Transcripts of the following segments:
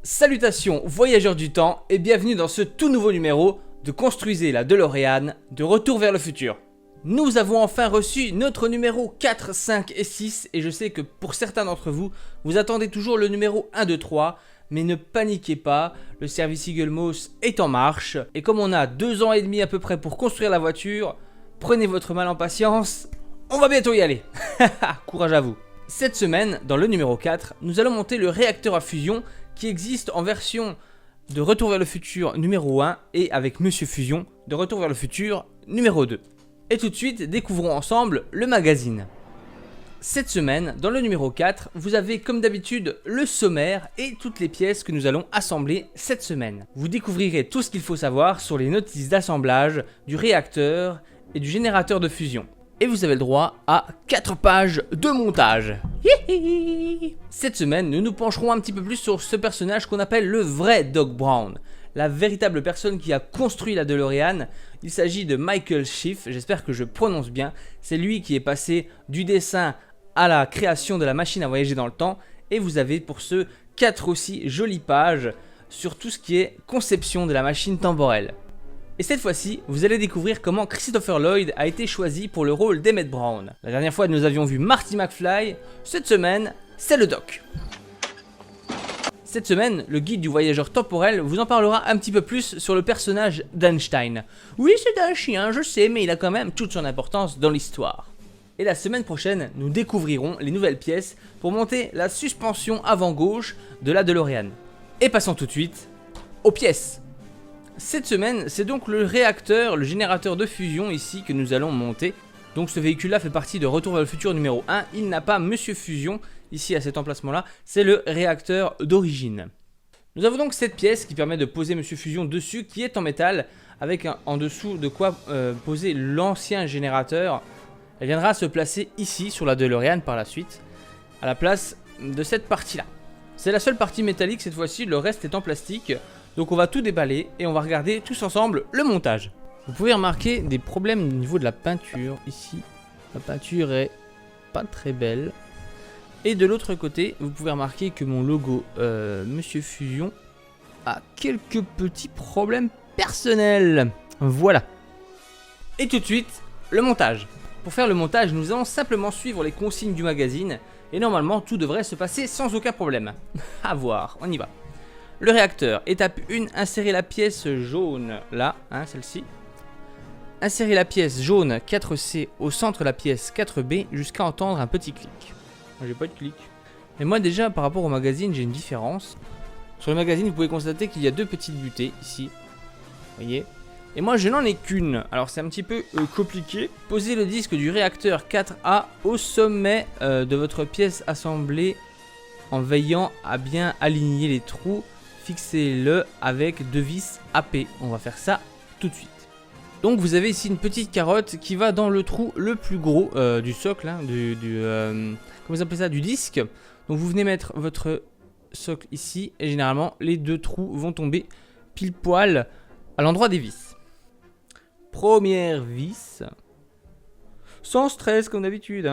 Salutations voyageurs du temps et bienvenue dans ce tout nouveau numéro de Construisez la DeLorean de Retour vers le futur. Nous avons enfin reçu notre numéro 4, 5 et 6 et je sais que pour certains d'entre vous, vous attendez toujours le numéro 1, 2, 3, mais ne paniquez pas, le service Eagle Moss est en marche et comme on a 2 ans et demi à peu près pour construire la voiture, prenez votre mal en patience, on va bientôt y aller. Courage à vous. Cette semaine, dans le numéro 4, nous allons monter le réacteur à fusion qui existe en version de Retour vers le futur numéro 1 et avec Monsieur Fusion de Retour vers le futur numéro 2. Et tout de suite, découvrons ensemble le magazine. Cette semaine, dans le numéro 4, vous avez comme d'habitude le sommaire et toutes les pièces que nous allons assembler cette semaine. Vous découvrirez tout ce qu'il faut savoir sur les notices d'assemblage du réacteur et du générateur de fusion. Et vous avez le droit à 4 pages de montage. Cette semaine, nous nous pencherons un petit peu plus sur ce personnage qu'on appelle le vrai Doc Brown. La véritable personne qui a construit la DeLorean. Il s'agit de Michael Schiff, j'espère que je prononce bien. C'est lui qui est passé du dessin à la création de la machine à voyager dans le temps. Et vous avez pour ce 4 aussi jolies pages sur tout ce qui est conception de la machine temporelle. Et cette fois-ci, vous allez découvrir comment Christopher Lloyd a été choisi pour le rôle d'Emmett Brown. La dernière fois, nous avions vu Marty McFly. Cette semaine, c'est le Doc. Cette semaine, le guide du voyageur temporel vous en parlera un petit peu plus sur le personnage d'Einstein. Oui, c'est un chien, je sais, mais il a quand même toute son importance dans l'histoire. Et la semaine prochaine, nous découvrirons les nouvelles pièces pour monter la suspension avant gauche de la DeLorean. Et passons tout de suite aux pièces. Cette semaine, c'est donc le réacteur, le générateur de fusion ici que nous allons monter. Donc ce véhicule-là fait partie de Retour vers le futur numéro 1. Il n'a pas Monsieur Fusion ici à cet emplacement-là. C'est le réacteur d'origine. Nous avons donc cette pièce qui permet de poser Monsieur Fusion dessus, qui est en métal, avec en dessous de quoi poser l'ancien générateur. Elle viendra se placer ici sur la DeLorean par la suite, à la place de cette partie-là. C'est la seule partie métallique cette fois-ci, le reste est en plastique. Donc on va tout déballer et on va regarder tous ensemble le montage. Vous pouvez remarquer des problèmes au niveau de la peinture ici. La peinture est pas très belle. Et de l'autre côté, vous pouvez remarquer que mon logo Monsieur Fusion a quelques petits problèmes personnels. Voilà. Et tout de suite, le montage. Pour faire le montage, nous allons simplement suivre les consignes du magazine. Et normalement, tout devrait se passer sans aucun problème. À voir, on y va. Le réacteur, étape 1, insérer la pièce jaune, là, celle-ci. Insérer la pièce jaune 4C au centre de la pièce 4B jusqu'à entendre un petit clic. J'ai pas de clic. Mais moi déjà, par rapport au magazine, j'ai une différence. Sur le magazine, vous pouvez constater qu'il y a 2 petites butées, ici. Vous voyez ? Et moi, je n'en ai qu'une. Alors c'est un petit peu compliqué. Posez le disque du réacteur 4A au sommet de votre pièce assemblée en veillant à bien aligner les trous. Fixez-le avec 2 vis AP. On va faire ça tout de suite. Donc vous avez ici une petite carotte qui va dans le trou le plus gros du socle, comment vous appelez ça, du disque. Donc vous venez mettre votre socle ici et généralement les 2 trous vont tomber pile poil à l'endroit des vis. Première vis, sans stress comme d'habitude.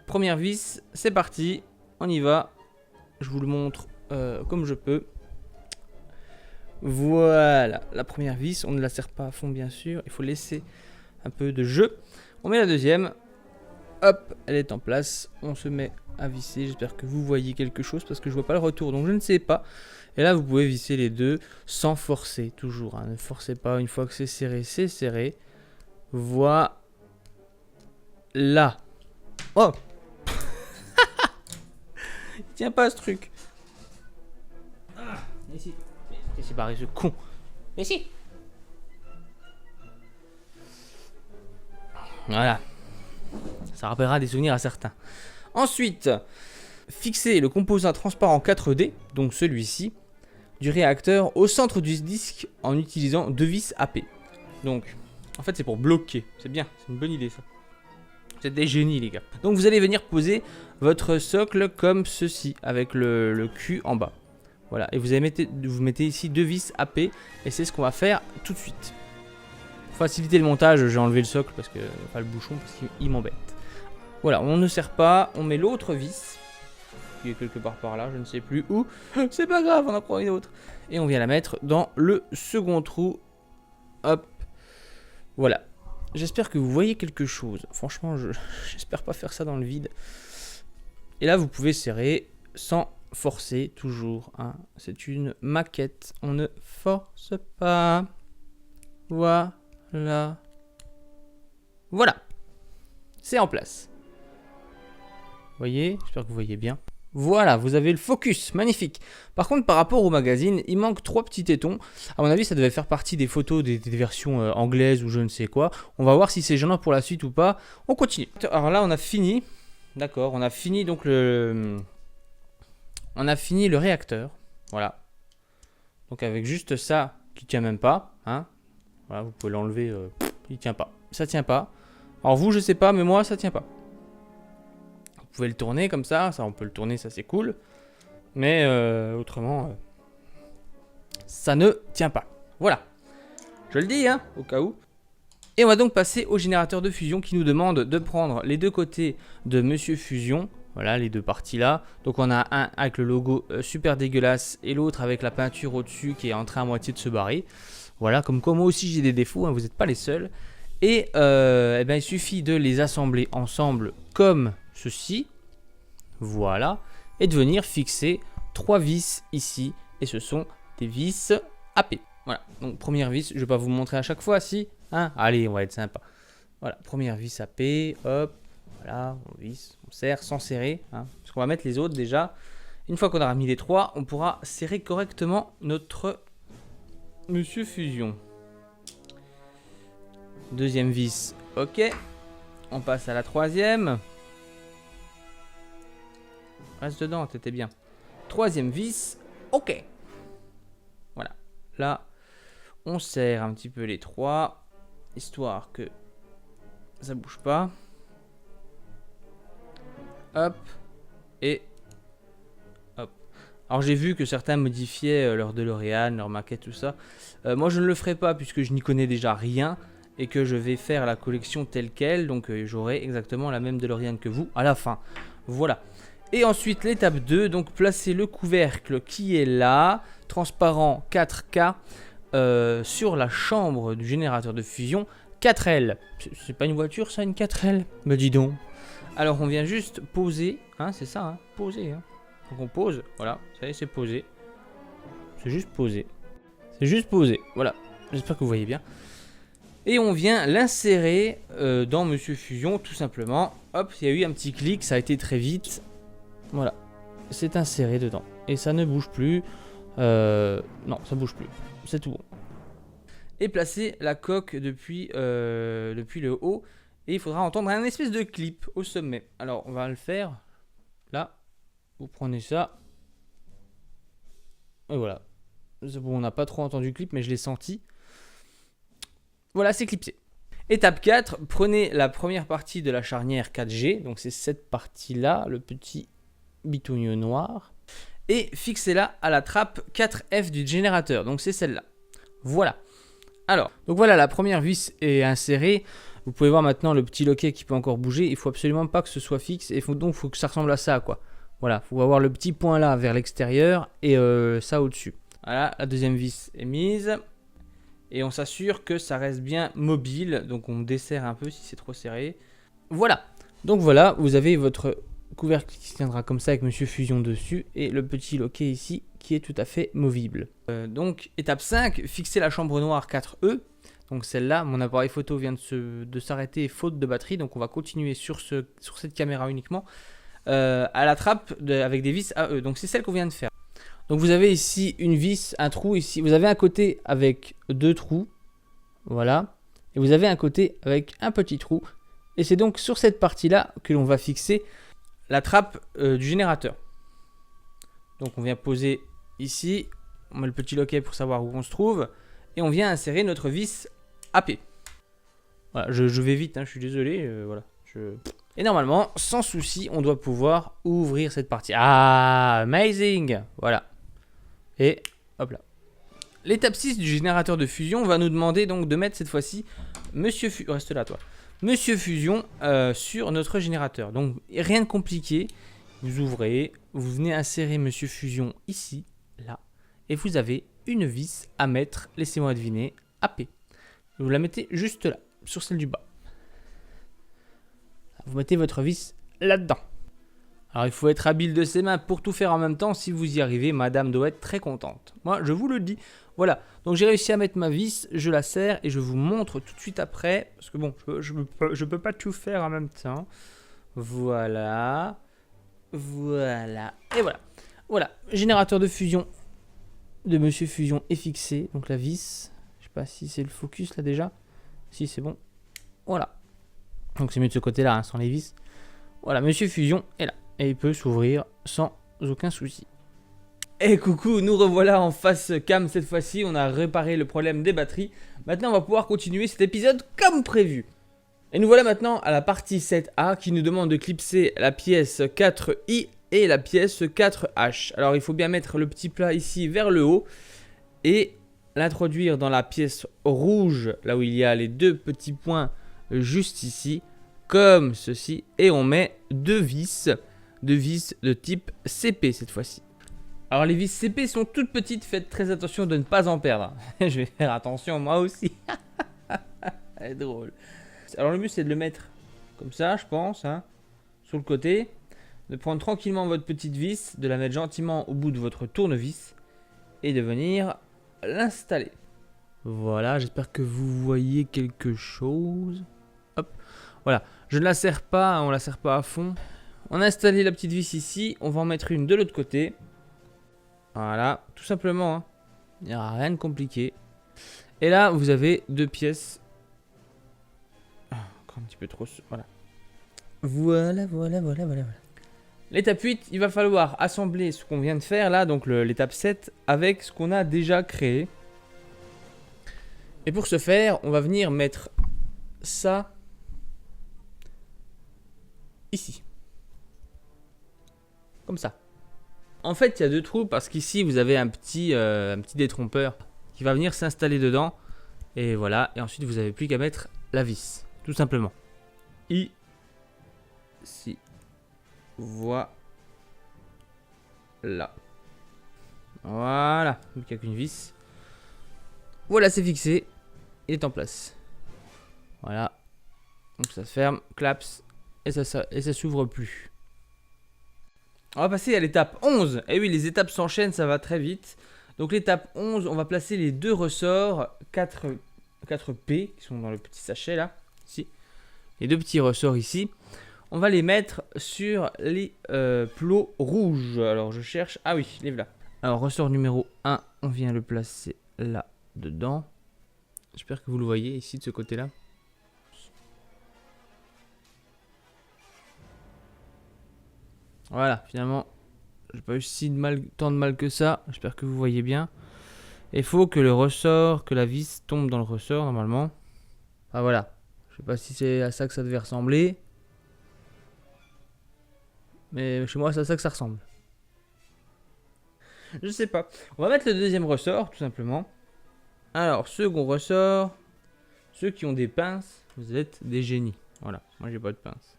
Première vis, c'est parti, on y va. Je vous le montre comme je peux. Voilà, la première vis, on ne la serre pas à fond bien sûr, il faut laisser un peu de jeu. On met la deuxième, hop, elle est en place, on se met à visser, j'espère que vous voyez quelque chose parce que je vois pas le retour, donc je ne sais pas. Et là vous pouvez visser les 2 sans forcer, toujours, ne forcez pas, une fois que c'est serré. Voilà. Oh. Il tient pas ce truc. Ici. C'est barré ce con. Mais si. Voilà. Ça rappellera des souvenirs à certains. Ensuite, fixez le composant transparent 4D, donc celui-ci, du réacteur au centre du disque en utilisant 2 vis AP. Donc, en fait, c'est pour bloquer. C'est bien, c'est une bonne idée ça. Vous êtes des génies les gars. Donc vous allez venir poser votre socle comme ceci, avec le cul en bas. Voilà, et vous mettez ici 2 vis AP, et c'est ce qu'on va faire tout de suite. Pour faciliter le montage, j'ai enlevé le socle, enfin le bouchon, parce qu'il m'embête. Voilà, on ne serre pas, on met l'autre vis, qui est quelque part par là, je ne sais plus où. C'est pas grave, on en prend une autre. Et on vient la mettre dans le second trou. Hop. Voilà. J'espère que vous voyez quelque chose. Franchement, j'espère pas faire ça dans le vide. Et là, vous pouvez serrer sans forcer, toujours. Hein. C'est une maquette. On ne force pas. Voilà. Voilà. C'est en place. Vous voyez? J'espère que vous voyez bien. Voilà, vous avez le focus, magnifique. Par contre, par rapport au magazine, il manque 3 petits tétons. À mon avis, ça devait faire partie des photos des versions anglaises ou je ne sais quoi. On va voir si c'est gênant pour la suite ou pas. On continue. Alors là, on a fini. D'accord, on a fini donc le... On a fini le réacteur. Voilà. Donc avec juste ça, qui tient même pas. Hein. Voilà, vous pouvez l'enlever. Il tient pas. Ça tient pas. Alors vous, je sais pas, mais moi, ça tient pas. Vous pouvez le tourner comme ça, on peut le tourner, ça c'est cool. Mais autrement, ça ne tient pas. Voilà. Je le dis, hein, au cas où. Et on va donc passer au générateur de fusion qui nous demande de prendre les deux côtés de Monsieur Fusion. Voilà, les deux parties là. Donc on a un avec le logo super dégueulasse et l'autre avec la peinture au-dessus qui est en train à moitié de se barrer. Voilà, comme quoi moi aussi j'ai des défauts, hein, vous n'êtes pas les seuls. Et eh ben, il suffit de les assembler ensemble comme ceci, voilà, et de venir fixer 3 vis ici, et ce sont des vis AP. Voilà, donc première vis, je vais pas vous montrer à chaque fois, si, hein, allez, on va être sympa. Voilà, première vis AP, hop, voilà, on visse, on serre sans serrer, hein, parce qu'on va mettre les autres déjà. Une fois qu'on aura mis les 3, on pourra serrer correctement notre Monsieur Fusion. Deuxième vis, ok, on passe à la troisième. Reste dedans, t'étais bien. Troisième vis, ok. Voilà. Là, on serre un petit peu les 3, histoire que ça bouge pas. Hop. Et hop. Alors j'ai vu que certains modifiaient leur DeLorean, leur maquette, tout ça. Moi je ne le ferai pas puisque je n'y connais déjà rien. Et que je vais faire la collection telle qu'elle. Donc j'aurai exactement la même DeLorean que vous à la fin. Voilà. Et ensuite l'étape 2, donc placer le couvercle qui est là, transparent 4K, sur la chambre du générateur de fusion 4L. C'est pas une voiture ça, une 4L? Me dis donc. Alors on vient juste poser, hein, c'est ça, hein, poser. Hein. Donc on pose, voilà, ça y est, c'est posé. C'est juste posé. C'est juste posé, voilà. J'espère que vous voyez bien. Et on vient l'insérer dans Monsieur Fusion, tout simplement. Hop, il y a eu un petit clic, ça a été très vite. Voilà, c'est inséré dedans. Et ça ne bouge plus. Non, ça bouge plus. C'est tout bon. Et placer la coque depuis le haut. Et il faudra entendre un espèce de clip au sommet. Alors, on va le faire. Là, vous prenez ça. Et voilà. Bon, on n'a pas trop entendu le clip, mais je l'ai senti. Voilà, c'est clipsé. Étape 4, prenez la première partie de la charnière 4G. Donc, c'est cette partie-là, le petit bitonio noir, et fixez-la à la trappe 4F du générateur, donc c'est celle-là. Voilà. Alors, donc voilà, la première vis est insérée. Vous pouvez voir maintenant le petit loquet qui peut encore bouger. Il faut absolument pas que ce soit fixe, et donc il faut que ça ressemble à ça, quoi. Voilà, il faut avoir le petit point là vers l'extérieur et ça au-dessus. Voilà, la deuxième vis est mise. Et on s'assure que ça reste bien mobile, donc on desserre un peu si c'est trop serré. Voilà, donc voilà, vous avez votre couvercle qui se tiendra comme ça avec Monsieur Fusion dessus et le petit loquet ici qui est tout à fait movible. Donc étape 5, fixer la chambre noire 4E. Donc celle-là, mon appareil photo vient de s'arrêter faute de batterie, donc on va continuer sur cette caméra uniquement. À la trappe avec des vis AE, donc c'est celle qu'on vient de faire. Donc vous avez ici une vis, un trou ici, vous avez un côté avec 2 trous, voilà, et vous avez un côté avec un petit trou, et c'est donc sur cette partie-là que l'on va fixer la trappe du générateur. Donc on vient poser ici, on met le petit loquet pour savoir où on se trouve, et on vient insérer notre vis AP. Voilà, je vais vite, hein, je suis désolé, voilà. Et normalement, sans souci, on doit pouvoir ouvrir cette partie. Ah, amazing! Voilà. Et hop là. L'étape 6 du générateur de fusion va nous demander donc de mettre cette fois-ci Monsieur Fusion, reste là toi, Monsieur Fusion sur notre générateur. Donc rien de compliqué, Vous ouvrez, vous venez insérer Monsieur Fusion ici, là, et vous avez une vis à mettre, laissez-moi deviner, à P. Vous la mettez juste là, sur celle du bas. Vous mettez votre vis là-dedans. Alors il faut être habile de ses mains pour tout faire en même temps. Si vous y arrivez, madame doit être très contente. Moi, je vous le dis. Voilà, donc j'ai réussi à mettre ma vis, je la serre et je vous montre tout de suite après. Parce que bon, je peux pas tout faire en même temps. Voilà. Voilà. Et voilà. Voilà, générateur de fusion de Monsieur Fusion est fixé. Donc la vis, je sais pas si c'est le focus là déjà. Si, c'est bon. Voilà. Donc c'est mieux de ce côté-là, hein, sans les vis. Voilà, Monsieur Fusion est là. Et il peut s'ouvrir sans aucun souci. Et coucou, nous revoilà en face cam cette fois-ci. On a réparé le problème des batteries. Maintenant, on va pouvoir continuer cet épisode comme prévu. Et nous voilà maintenant à la partie 7A qui nous demande de clipser la pièce 4i et la pièce 4h. Alors, il faut bien mettre le petit plat ici vers le haut et l'introduire dans la pièce rouge, là où il y a les deux petits points juste ici, comme ceci. Et on met deux vis de type CP cette fois-ci. Alors les vis CP sont toutes petites, faites très attention de ne pas en perdre. Je vais faire attention moi aussi. C'est drôle. Alors le mieux c'est de le mettre comme ça, je pense, hein, sur le côté. De prendre tranquillement votre petite vis, de la mettre gentiment au bout de votre tournevis et de venir l'installer. Voilà, j'espère que vous voyez quelque chose. Hop, voilà. Je ne la serre pas, on la serre pas à fond. On a installé la petite vis ici, on va en mettre une de l'autre côté. Voilà, tout simplement, hein. Il n'y a rien de compliqué. Et là, vous avez deux pièces. Encore un petit peu trop. Voilà. Voilà. L'étape 8, il va falloir assembler ce qu'on vient de faire là, donc l'étape 7, avec ce qu'on a déjà créé. Et pour ce faire, on va venir mettre ça ici. Comme ça. En fait, il y a deux trous parce qu'ici, vous avez un petit détrompeur qui va venir s'installer dedans. Et voilà. Et ensuite, vous n'avez plus qu'à mettre la vis. Tout simplement. Ici. Voilà. Voilà. Il n'y a qu'une vis. Voilà, c'est fixé. Il est en place. Voilà. Donc ça se ferme. Claps. Et ça s'ouvre plus. On va passer à l'étape 11. Et oui, les étapes s'enchaînent, ça va très vite. Donc l'étape 11, on va placer les deux ressorts 4P qui sont dans le petit sachet là. Ici. Les deux petits ressorts ici. On va les mettre sur les plots rouges. Alors je cherche. Ah oui, les voilà. Alors ressort numéro 1, on vient le placer là dedans. J'espère que vous le voyez ici de ce côté là. Voilà, finalement, j'ai pas eu tant de mal que ça. J'espère que vous voyez bien. Il faut que le ressort, que la vis tombe dans le ressort normalement. Ah voilà. Je sais pas si c'est à ça que ça devait ressembler. Mais chez moi, c'est à ça que ça ressemble. Je sais pas. On va mettre le deuxième ressort, tout simplement. Alors, second ressort. Ceux qui ont des pinces, vous êtes des génies. Voilà, moi j'ai pas de pinces.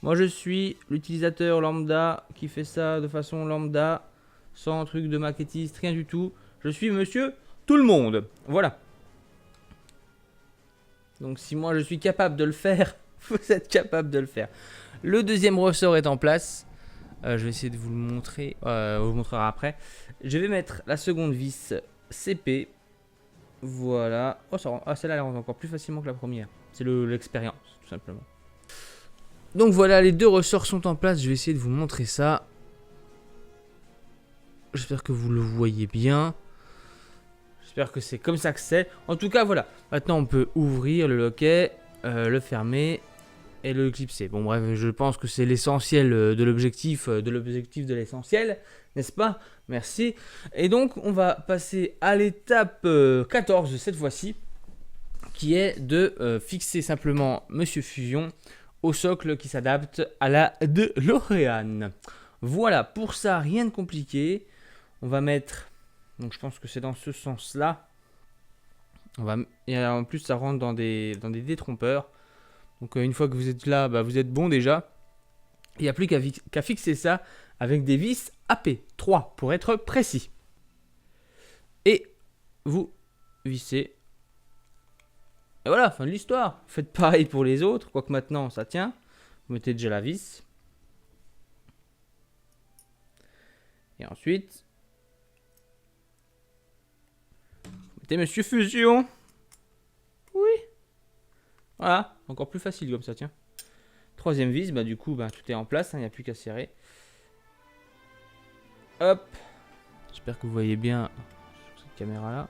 Moi je suis l'utilisateur lambda qui fait ça de façon lambda, sans truc de maquettiste, rien du tout. Je suis monsieur tout le monde. Voilà. Donc si moi je suis capable de le faire, vous êtes capable de le faire. Le deuxième ressort est en place. Je vais essayer de vous le montrer. On vous montrera après. Je vais mettre la seconde vis CP. Voilà. Oh, celle-là elle rentre encore plus facilement que la première. C'est l'expérience, tout simplement. Donc voilà, les deux ressorts sont en place. Je vais essayer de vous montrer ça. J'espère que vous le voyez bien. J'espère que c'est comme ça que c'est. En tout cas, voilà. Maintenant, on peut ouvrir le loquet, le fermer et le clipser. Bon, bref, je pense que c'est l'essentiel de l'objectif de l'essentiel, n'est-ce pas? Merci. Et donc, on va passer à l'étape 14 cette fois-ci, qui est de fixer simplement Monsieur Fusion au socle qui s'adapte à la DeLorean. Voilà, pour ça, rien de compliqué. On va mettre, donc je pense que c'est dans ce sens-là. Et en plus, ça rentre dans des détrompeurs. Donc une fois que vous êtes là, vous êtes bon déjà. Il n'y a plus qu'à fixer ça avec des vis AP3 pour être précis. Et vous vissez. Et voilà, fin de l'histoire. Faites pareil pour les autres, quoique maintenant ça tient. Vous mettez déjà la vis. Et ensuite, vous mettez Monsieur Fusion. Oui. Voilà, encore plus facile comme ça, tiens. Troisième vis, bah du coup, bah, tout est en place, il n'y a plus qu'à serrer. Hop. J'espère que vous voyez bien sur cette caméra-là.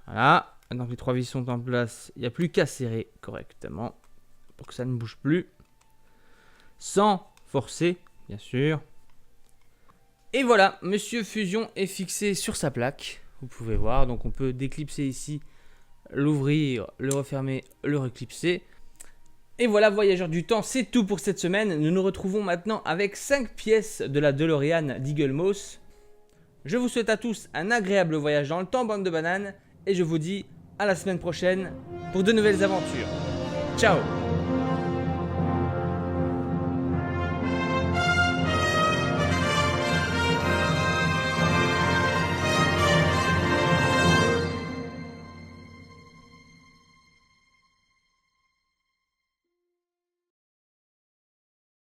Voilà. Maintenant que les 3 vis sont en place, il n'y a plus qu'à serrer correctement pour que ça ne bouge plus. Sans forcer, bien sûr. Et voilà, Monsieur Fusion est fixé sur sa plaque. Vous pouvez voir, donc on peut déclipser ici, l'ouvrir, le refermer, le reclipser. Et voilà, voyageurs du temps, c'est tout pour cette semaine. Nous nous retrouvons maintenant avec 5 pièces de la DeLorean d'Eagle Moss. Je vous souhaite à tous un agréable voyage dans le temps, bande de bananes. Et je vous dis à la semaine prochaine pour de nouvelles aventures. Ciao!